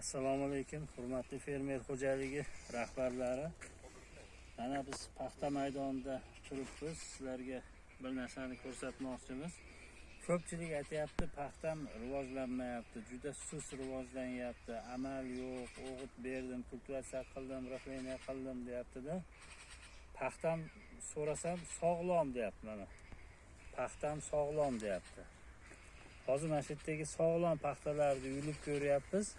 Assalomu alaykum, hurmatli fermer xo'jaligi rahbarlari. Mana biz paxta maydonida turibmiz. Sizlarga bir narsani ko'rsatmoqchimiz. Ko'pchilik aytayapti, paxtam rivojlanmayapti, juda sust rivojlanyapti, amal yo'q, o'g'it berdim, kultivatsiya qildim, rixleniya qildim deyapti-da. Paxtam so'rasam sog'lom deyapti mana. Paxtam sog'lom deyapti. Hozir mana shu yerdagi sog'lom paxtalarni yulib ko'ryapmiz.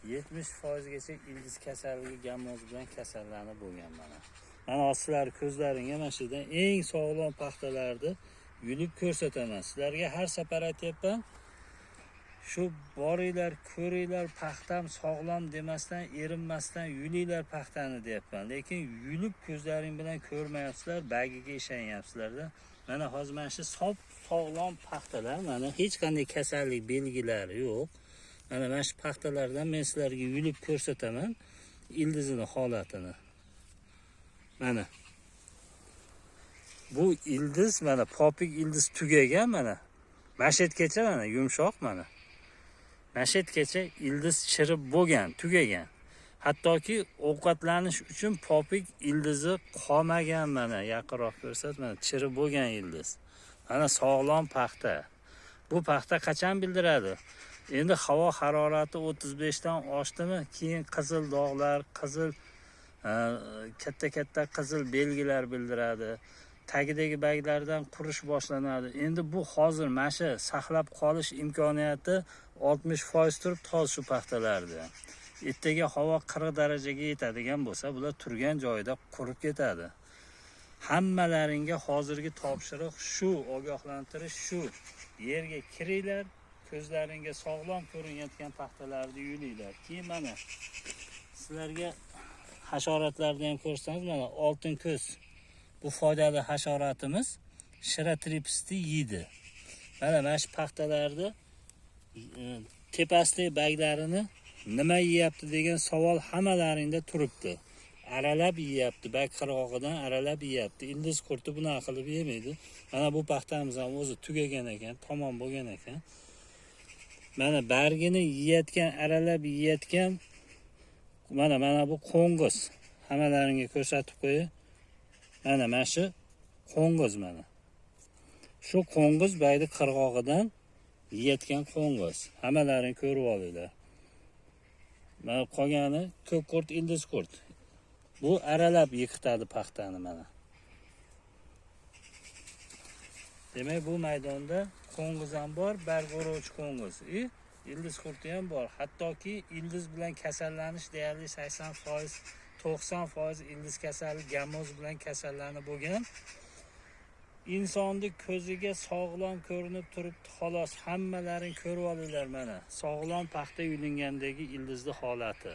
70% gacha ildiz kasalligi gamoz bilan kasallanib bo'lgan mana. Mana sizlar ko'zlaringga mana shu yerdan eng sog'lom paxtalarni yulib ko'rsataman. Sizlarga har safar aytayapman. Shu boringlar, ko'ringlar, paxtam sog'lom demasdan, erinmasdan yulinglar paxtani deyapman. Lekin yulib ko'zlaring bilan ko'rmayapsizlar, bagiga ishonyapsizlar-da. Mana hozir mana shu sog'lom paxtalar, mana hech qanday kasallik belgilari yo'q. Mana shu paxtalardan men sizlarga yulib ko'rsataman ildizini holatini. Mana bu ildiz, mana popik ildiz tugagan mana. Mashetgacha mana yumshoq mana. Mashetgacha ildiz chirib bo'lgan, tugagan. Hattoki ovqatlanish uchun popik ildizi qolmagan mana. Yaqinroq ko'rsat, mana chirib bo'lgan ildiz. Mana sog'lom paxta. Bu paxta qachon bildiradi? Endi havo harorati 35 dan oshdimi, keyin qizil dog'lar, qizil katta qizil belgilar bildiradi. Tagidagi baglardan qurish boshlanadi. Endi bu hozir mana shu saqlab qolish imkoniyati 60% turibdi hozir shu paxtalarda. Ertaga havo 40 darajaga yetadigan bo'lsa, bular turgan joyida qurib ketadi. Hammalaringga hozirgi topshiriq shu, ogohlantirish shu. Yerga kiringlar, ko'zlaringga sog'lom ko'rinayotgan paxtalarni yulinglar. Keyin mana sizlarga hasharotlarni ham ko'rsangiz, mana oltin ko'z. Bu foydali hasharotimiz shira tripisni yeydi. Mana shu paxtalarni tepasidagi baglarini nima yeyapti degan savol hammalaringda turibdi. Aralab yeyapti, bag qirg'og'idan aralab yeyapti. Ildiz qurti bunaqa qilib yemaydi. Mana bu paxtamiz ham o'zi tugagan ekan, tamom bo'lgan ekan. Mana bargini yeyotgan, aralab yeyotgan mana bu qo'ng'iz. Hammalaringga ko'rsatib qo'yay. Mana shu qo'ng'iz mana. Shu qo'ng'iz bagni qirg'og'idan yeyotgan qo'ng'iz. Hammalaring ko'rib olinglar. Mana qolgani ko'k qurt, ildiz qurt. Bu aralab yiqitadi paxtani mana. Demak, bu maydonda qo'ng'iz ham bor, barg'orovchi qo'ng'iz. Ildiz qurti ham bor. Hattoki ildiz bilan kasallanish deyarli 80%, 90% ildiz kasalligi gamoz bilan kasallanib bo'lgan. Insonning ko'ziga sog'lom ko'rinib turibdi, xolos. Hammalaring ko'rib olinglar mana. Sog'lom paxta yulingandagi ildizni holati.